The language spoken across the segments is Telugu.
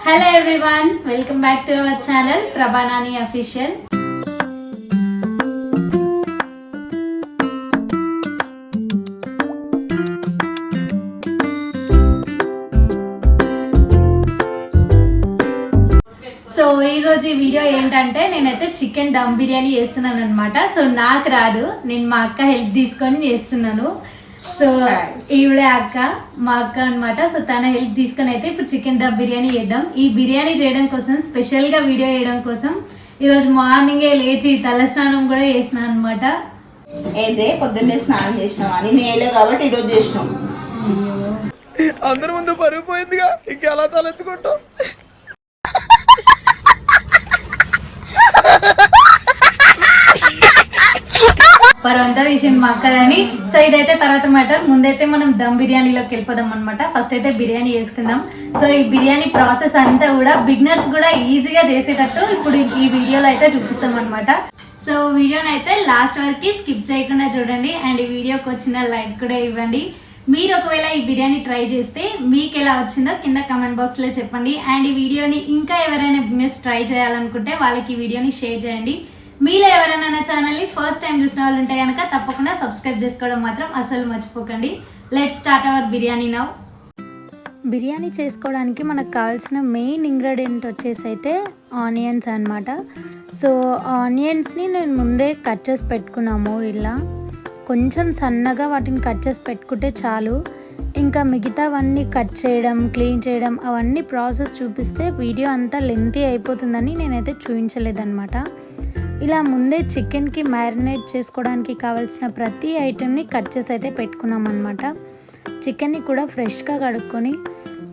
Hello everyone, welcome back to our channel Prabha Nani Official. So ఈ రోజు ఈ వీడియో ఏంటంటే నేనైతే చికెన్ దమ్ బిర్యానీ చేస్తున్నాను అనమాట. సో నాకు రాదు, నేను మా అక్క హెల్ప్ తీసుకొని చేస్తున్నాను. సో ఈవిడే అక్క, మా అక్క అనమాట. సో తన హెల్ప్ తీసుకొని అయితే ఇప్పుడు చికెన్ దమ్ బిర్యానీ చేద్దాం. ఈ బిర్యానీ చేయడం కోసం స్పెషల్ గా వీడియో చేయడం కోసం ఈరోజు మార్నింగే లేచి తలస్నానం కూడా చేసిన అనమాట. అయితే పొద్దున్నే స్నానం చేసినాం అని నేలే కాబట్టి ఈరోజు చేసినాం. అందరి ముందు పరుగు పోయిందిగా, ఇంకెలా తలెత్తుకుంటాం. పరవంతా విషయం మా అక్కదని. సో ఇదైతే తర్వాత మ్యాటర్. ముందైతే మనం దమ్ బిర్యానీలోకి వెళ్ళిపోదాం అనమాట. ఫస్ట్ అయితే బిర్యానీ చేసుకుందాం. సో ఈ బిర్యానీ ప్రాసెస్ అంతా కూడా బిగినర్స్ కూడా ఈజీగా చేసేటట్టు ఇప్పుడు ఈ వీడియోలో అయితే చూపిస్తాం అనమాట. సో వీడియోని అయితే లాస్ట్ వరకు స్కిప్ చేయకుండా చూడండి అండ్ ఈ వీడియోకి వచ్చిన లైక్ కూడా ఇవ్వండి. మీరు ఒకవేళ ఈ బిర్యానీ ట్రై చేస్తే మీకు ఎలా వచ్చిందో కింద కమెంట్ బాక్స్ లో చెప్పండి. అండ్ ఈ వీడియోని ఇంకా ఎవరైనా బిజినెస్ ట్రై చేయాలనుకుంటే వాళ్ళకి ఈ వీడియోని షేర్ చేయండి. మీలో ఎవరైనా నా ఛానల్ని ఫస్ట్ టైం చూసిన వాళ్ళు ఉంటే కనుక తప్పకుండా సబ్స్క్రైబ్ చేసుకోవడం మాత్రం అసలు మర్చిపోకండి. Let's start our biryani now. Biryani చేసుకోవడానికి మనకు కావాల్సిన మెయిన్ ఇంగ్రీడియంట్ వచ్చేసి అయితే ఆనియన్స్ అన్నమాట. సో ఆనియన్స్ని నేను ముందే కట్ చేసి పెట్టుకున్నాము. ఇలా కొంచెం సన్నగా వాటిని కట్ చేసి పెట్టుకుంటే చాలు. ఇంకా మిగతావన్నీ కట్ చేయడం, క్లీన్ చేయడం అవన్నీ ప్రాసెస్ చూపిస్తే వీడియో అంతా లెంతీ అయిపోతుందని నేనైతే చూపించలేదన్నమాట. ఇలా ముందే చికెన్కి మ్యారినేట్ చేసుకోవడానికి కావాల్సిన ప్రతి ఐటెంని కట్ చేసి అయితే పెట్టుకున్నాం అనమాట. చికెన్ని కూడా ఫ్రెష్గా కడుక్కొని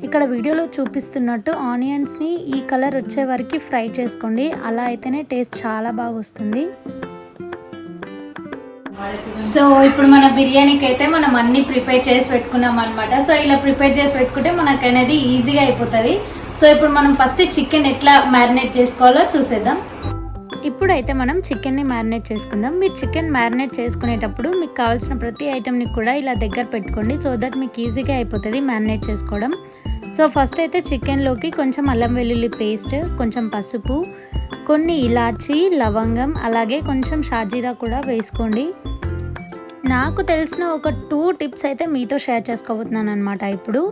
ఇక్కడ వీడియోలో చూపిస్తున్నట్టు ఆనియన్స్ని ఈ కలర్ వచ్చే వరకు ఫ్రై చేసుకోండి. అలా అయితేనే టేస్ట్ చాలా బాగా వస్తుంది. సో ఇప్పుడు మన బిర్యానీకి అయితే మనం అన్ని ప్రిపేర్ చేసి పెట్టుకున్నాం అనమాట. సో ఇలా ప్రిపేర్ చేసి పెట్టుకుంటే మనకు అనేది ఈజీగా అయిపోతుంది. సో ఇప్పుడు మనం ఫస్ట్ చికెన్ ఎట్లా మ్యారినేట్ చేసుకోవాలో చూసేద్దాం. ఇప్పుడైతే మనం చికెన్ని మ్యారినేట్ చేసుకుందాం. మీరు చికెన్ మ్యారినేట్ చేసుకునేటప్పుడు మీకు కావాల్సిన ప్రతి ఐటెంని కూడా ఇలా దగ్గర పెట్టుకోండి. సో దట్ మీకు ఈజీగా అయిపోతుంది మ్యారినేట్ చేసుకోవడం. సో ఫస్ట్ అయితే చికెన్లోకి కొంచెం అల్లం వెల్లుల్లి పేస్ట్, కొంచెం పసుపు, కొన్ని ఇలాచీ, లవంగం, అలాగే కొంచెం షాజీరా కూడా వేసుకోండి. నాకు తెలిసిన ఒక 2 టిప్స్ అయితే మీతో షేర్ చేసుకోబోతున్నాను అనమాట ఇప్పుడు.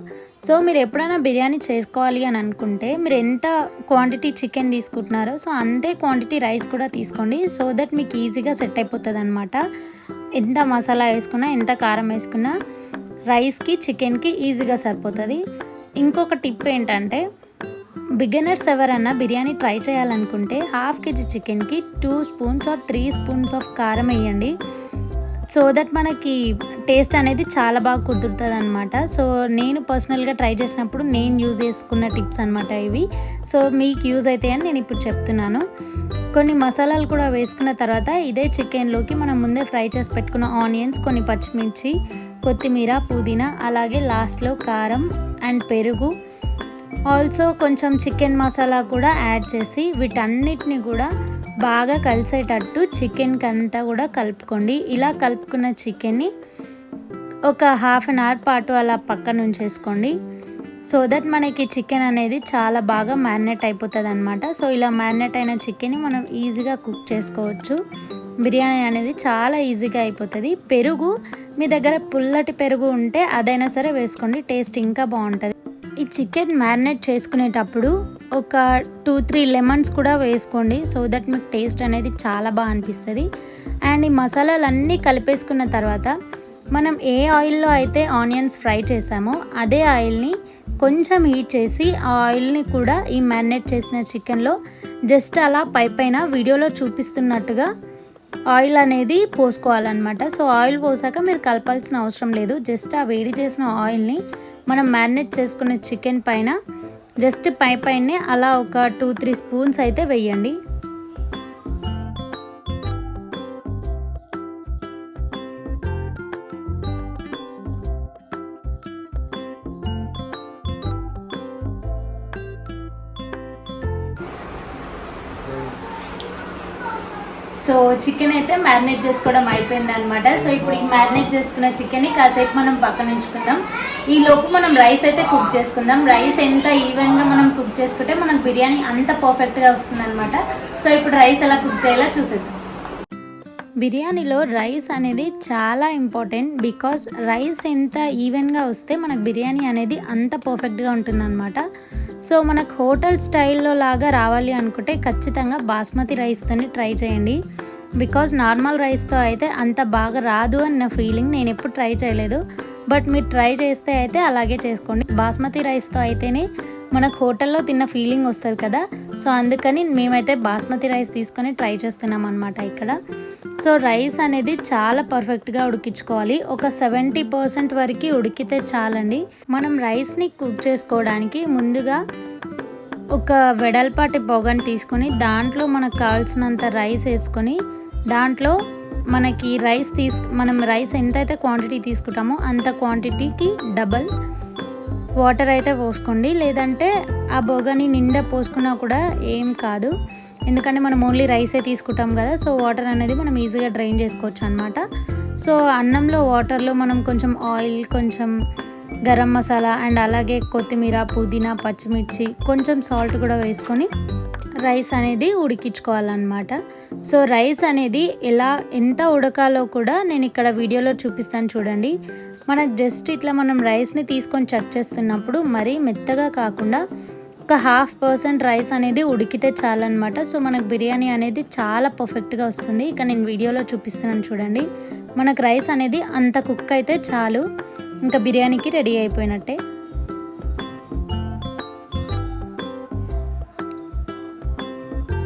సో మీరు ఎప్పుడైనా బిర్యానీ చేసుకోవాలి అని అనుకుంటే మీరు ఎంత క్వాంటిటీ చికెన్ తీసుకుంటున్నారో సో అంతే క్వాంటిటీ రైస్ కూడా తీసుకోండి. సో దట్ మీకు ఈజీగా సెట్ అయిపోతుంది అనమాట. ఎంత మసాలా వేసుకున్నా, ఎంత కారం వేసుకున్నా రైస్కి చికెన్కి ఈజీగా సరిపోతుంది. ఇంకొక టిప్ ఏంటంటే బిగినర్స్ ఎవరన్నా బిర్యానీ ట్రై చేయాలనుకుంటే 1/2 kg చికెన్కి 2 స్పూన్స్ ఆర్ 3 స్పూన్స్ ఆఫ్ కారం వేయండి. సో దట్ మనకి టేస్ట్ అనేది చాలా బాగా కుదురుతుంది అనమాట. సో నేను పర్సనల్గా ట్రై చేసినప్పుడు నేను యూజ్ చేసుకున్న టిప్స్ అనమాట ఇవి. సో మీకు యూజ్ అవుతాయని నేను ఇప్పుడు చెప్తున్నాను. కొన్ని మసాలాలు కూడా వేసుకున్న తర్వాత ఇదే చికెన్లోకి మనం ముందే ఫ్రై చేసి పెట్టుకున్న ఆనియన్స్, కొన్ని పచ్చిమిర్చి, కొత్తిమీర, పుదీనా, అలాగే లాస్ట్లో కారం అండ్ పెరుగు, ఆల్సో కొంచెం చికెన్ మసాలా కూడా యాడ్ చేసి వీటన్నిటిని కూడా బాగా కలిసేటట్టు చికెన్కి అంతా కూడా కలుపుకోండి. ఇలా కలుపుకున్న చికెన్ని ఒక 1/2 అవర్ పాటు అలా పక్కన ఉంచేసుకోండి. సో దట్ మనకి చికెన్ అనేది చాలా బాగా మ్యారినేట్ అయిపోతుంది అనమాట. సో ఇలా మ్యారినేట్ అయిన చికెన్ని మనం ఈజీగా కుక్ చేసుకోవచ్చు. బిర్యానీ అనేది చాలా ఈజీగా అయిపోతుంది. పెరుగు మీ దగ్గర పుల్లటి పెరుగు ఉంటే అదైనా సరే వేసుకోండి, టేస్ట్ ఇంకా బాగుంటుంది. ఈ చికెన్ మ్యారినేట్ చేసుకునేటప్పుడు ఒక 2-3 లెమన్స్ కూడా వేసుకోండి. సో దట్ మీకు టేస్ట్ అనేది చాలా బాగా అనిపిస్తుంది. అండ్ ఈ మసాలాలన్నీ కలిపేసుకున్న తర్వాత మనం ఏ ఆయిల్లో అయితే ఆనియన్స్ ఫ్రై చేసామో అదే ఆయిల్ని కొంచెం హీట్ చేసి ఆ ఆయిల్ని కూడా ఈ మ్యారినేట్ చేసిన చికెన్లో జస్ట్ అలా పైన వీడియోలో చూపిస్తున్నట్టుగా ఆయిల్ అనేది పోసుకోవాలన్నమాట. సో ఆయిల్ పోసాక మీరు కలపాల్సిన అవసరం లేదు. జస్ట్ ఆ వేడి చేసిన ఆయిల్ని మనం మ్యారినేట్ చేసుకున్న చికెన్ పైన జస్ట్ పైనే అలా ఒక 2-3 స్పూన్స్ అయితే వేయండి. సో చికెన్ అయితే మ్యారినేట్ చేసుకోవడం అయిపోయింది అనమాట. సో ఇప్పుడు ఈ మ్యారినేట్ చేసుకున్న చికెన్ని కాసేపు మనం పక్కన ఉంచుకుందాం. ఈ లోపు మనం రైస్ అయితే కుక్ చేసుకుందాం. రైస్ ఎంత ఈవెన్గా మనం కుక్ చేసుకుంటే మనకు బిర్యానీ అంత పర్ఫెక్ట్గా వస్తుంది అనమాట. సో ఇప్పుడు రైస్ ఎలా కుక్ చేయాలో చూసేద్దాం. బిర్యానీలో రైస్ అనేది చాలా ఇంపార్టెంట్. బికాస్ రైస్ ఎంత ఈవెన్గా వస్తే మనకు బిర్యానీ అనేది అంత పర్ఫెక్ట్గా ఉంటుందన్నమాట. సో మనకు హోటల్ స్టైల్లో లాగా రావాలి అనుకుంటే ఖచ్చితంగా బాస్మతి రైస్తోని ట్రై చేయండి. బికాజ్ నార్మల్ రైస్తో అయితే అంత బాగా రాదు అన్న ఫీలింగ్. నేను ఎప్పుడు ట్రై చేయలేదు, బట్ మీరు ట్రై చేస్తే అయితే అలాగే చేసుకోండి. బాస్మతి రైస్తో అయితేనే మనకు హోటల్లో తిన్న ఫీలింగ్ వస్తుంది కదా. సో అందుకని మేమైతే బాస్మతి రైస్ తీసుకొని ట్రై చేస్తున్నాం అనమాట ఇక్కడ. సో రైస్ అనేది చాలా పర్ఫెక్ట్గా ఉడికించుకోవాలి. ఒక 70% వరకు ఉడికితే చాలండి. మనం రైస్ని కుక్ చేసుకోవడానికి ముందుగా ఒక వెడల్పాటి పొగని తీసుకొని దాంట్లో మనకు కావాల్సినంత రైస్ వేసుకొని దాంట్లో మనకి మనం రైస్ ఎంతైతే క్వాంటిటీ తీసుకుంటామో అంత క్వాంటిటీకి డబల్ వాటర్ అయితే పోసుకోండి. లేదంటే ఆ బొగని నిండా పోసుకున్నా కూడా ఏం కాదు, ఎందుకంటే మనం ఓన్లీ రైసే తీసుకుంటాం కదా. సో వాటర్ అనేది మనం ఈజీగా డ్రైన్ చేసుకోవచ్చు అనమాట. సో అన్నంలో వాటర్లో మనం కొంచెం ఆయిల్, కొంచెం గరం మసాలా అండ్ అలాగే కొత్తిమీర, పుదీనా, పచ్చిమిర్చి, కొంచెం సాల్ట్ కూడా వేసుకొని రైస్ అనేది ఉడికించుకోవాలన్నమాట. సో రైస్ అనేది ఎంత ఉడకాలో కూడా నేను ఇక్కడ వీడియోలో చూపిస్తాను చూడండి. మనకు జస్ట్ ఇట్లా మనం రైస్ని తీసుకొని చెక్ చేస్తున్నప్పుడు మరీ మెత్తగా కాకుండా ఒక 50% రైస్ అనేది ఉడికితే చాలన్నమాట. సో మనకు బిర్యానీ అనేది చాలా పర్ఫెక్ట్గా వస్తుంది. ఇక నేను వీడియోలో చూపిస్తున్నాను చూడండి. మనకు రైస్ అనేది అంత కుక్ అయితే చాలు, ఇంకా బిర్యానీకి రెడీ అయిపోయినట్టే.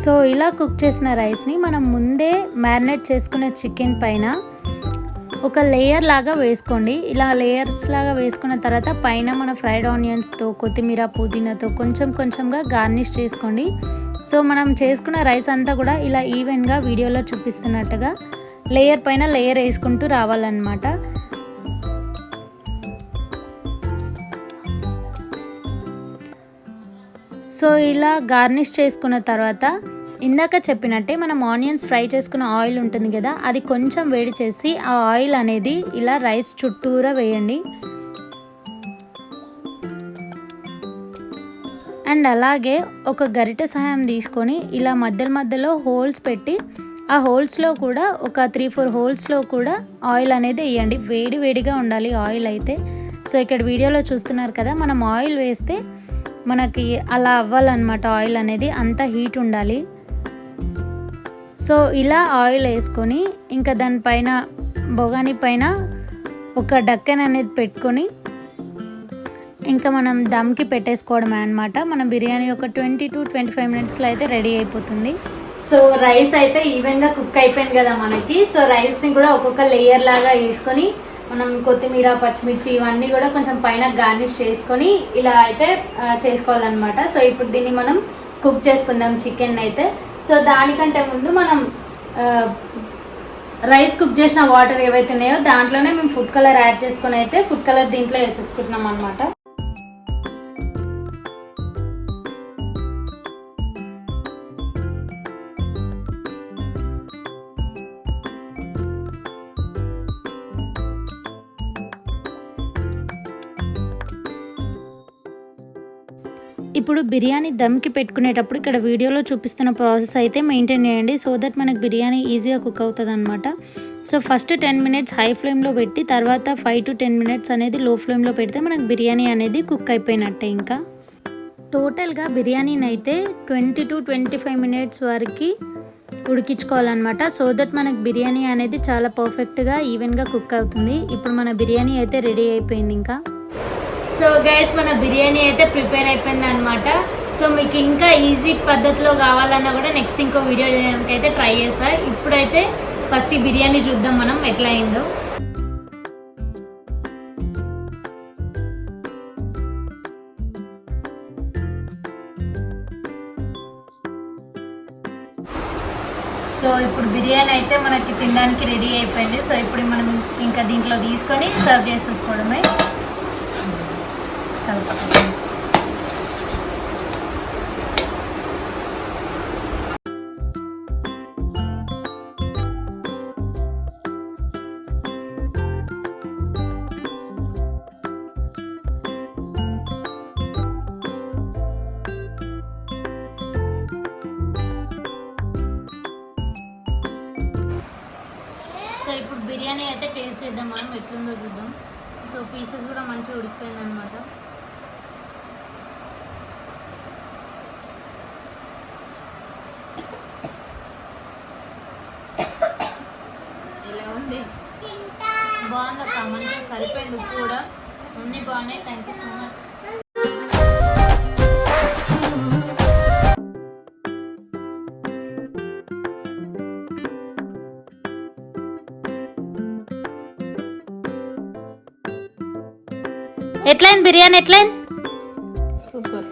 సో ఇలా కుక్ చేసిన రైస్ని మనం ముందే మ్యారినేట్ చేసుకున్న చికెన్ పైన ఒక లేయర్ లాగా వేసుకోండి. ఇలా లేయర్స్ లాగా వేసుకున్న తర్వాత పైన మన ఫ్రైడ్ ఆనియన్స్తో, కొత్తిమీర, పుదీనాతో కొంచెంగా గార్నిష్ చేసుకోండి. సో మనం చేసుకున్న రైస్ అంతా కూడా ఇలా ఈవెన్గా వీడియోలో చూపిస్తున్నట్టుగా లేయర్ పైన లేయర్ వేసుకుంటూ రావాలన్నమాట. సో ఇలా గార్నిష్ చేసుకున్న తర్వాత ఇందాక చెప్పినట్టే మనం ఆనియన్స్ ఫ్రై చేసుకున్న ఆయిల్ ఉంటుంది కదా, అది కొంచెం వేడి చేసి ఆ ఆయిల్ అనేది ఇలా రైస్ చుట్టూరా వేయండి. అండ్ అలాగే ఒక గరిటె సహాయం తీసుకొని ఇలా మధ్యలో హోల్స్ పెట్టి ఆ హోల్స్లో కూడా ఒక 3-4 హోల్స్లో కూడా ఆయిల్ అనేది వేయండి. వేడిగా ఉండాలి ఆయిల్ అయితే. సో ఇక్కడ వీడియోలో చూస్తున్నారు కదా, మనం ఆయిల్ వేస్తే మనకి అలా అవ్వాలన్నమాట. ఆయిల్ అనేది అంత హీట్ ఉండాలి. సో ఇలా ఆయిల్ వేసుకొని ఇంకా దానిపైన బొగాని పైన ఒక డక్కన్ అనేది పెట్టుకొని ఇంకా మనం దమ్కి పెట్టేసుకోవడమే అనమాట. మన బిర్యానీ ఒక 20 to 25 మినిట్స్లో అయితే రెడీ అయిపోతుంది. సో రైస్ అయితే ఈవెన్గా కుక్ అయిపోయింది కదా మనకి. సో రైస్ని కూడా ఒక్కొక్క లేయర్ లాగా వేసుకొని మనం కొత్తిమీర, పచ్చిమిర్చి ఇవన్నీ కూడా కొంచెం పైన గార్నిష్ చేసుకొని ఇలా అయితే చేసుకోవాలన్నమాట. సో ఇప్పుడు దీన్ని మనం కుక్ చేసుకుందాం చికెన్ అయితే. సో దానికంటే ముందు మనం రైస్ కుక్ చేసిన వాటర్ ఏవైతే ఉన్నాయో దాంట్లోనే మేము ఫుడ్ కలర్ యాడ్ చేసుకొని అయితే ఫుడ్ కలర్ దీంట్లో వేసేసుకుంటున్నాం అనమాట. ఇప్పుడు బిర్యానీ దమ్కి పెట్టుకునేటప్పుడు ఇక్కడ వీడియోలో చూపిస్తున్న ప్రాసెస్ అయితే మెయింటైన్ చేయండి. సో దట్ మనకు బిర్యానీ ఈజీగా కుక్ అవుతుంది అనమాట. సో ఫస్ట్ 10 మినిట్స్ హై ఫ్లేమ్లో పెట్టి తర్వాత 5 to 10 మినిట్స్ అనేది లో ఫ్లేమ్లో పెడితే మనకు బిర్యానీ అనేది కుక్ అయిపోయినట్టే. ఇంకా టోటల్గా బిర్యానీని అయితే 20 to 25 మినిట్స్ వరకు ఉడికించుకోవాలన్నమాట. సో దట్ మనకు బిర్యానీ అనేది చాలా పర్ఫెక్ట్గా ఈవెన్గా కుక్ అవుతుంది. ఇప్పుడు మన బిర్యానీ అయితే రెడీ అయిపోయింది. ఇంకా సో గైస్ మన బిర్యానీ అయితే ప్రిపేర్ అయిపోయింది అనమాట. సో మీకు ఇంకా ఈజీ పద్ధతిలో కావాలన్నా కూడా నెక్స్ట్ ఇంకో వీడియో చేయడానికి అయితే ట్రై చేస్తా. ఇప్పుడైతే ఫస్ట్ ఈ బిర్యానీ చూద్దాం మనం ఎట్లా అయిందో. సో ఇప్పుడు బిర్యానీ అయితే మనకి తినడానికి రెడీ అయిపోయింది. సో ఇప్పుడు మనం ఇంకా దీంట్లో తీసుకొని సర్వ్ చేసేసుకోవడమే. బిర్యానీ అయితే టేస్ట్ చేద్దాం మనం ఎట్లుందో చూద్దాం. సో పీసెస్ కూడా మంచిగా ఉడికిపోయింది అనమాట. ఇలా ఉంది. బాగుంది అక్క, మంచిగా సరిపోయింది. ఉప్పు కూడా అన్నీ బాగున్నాయి. Thank you so much. ఎట్లయింది బిర్యానీ? ఎట్లయింది? సూపర్.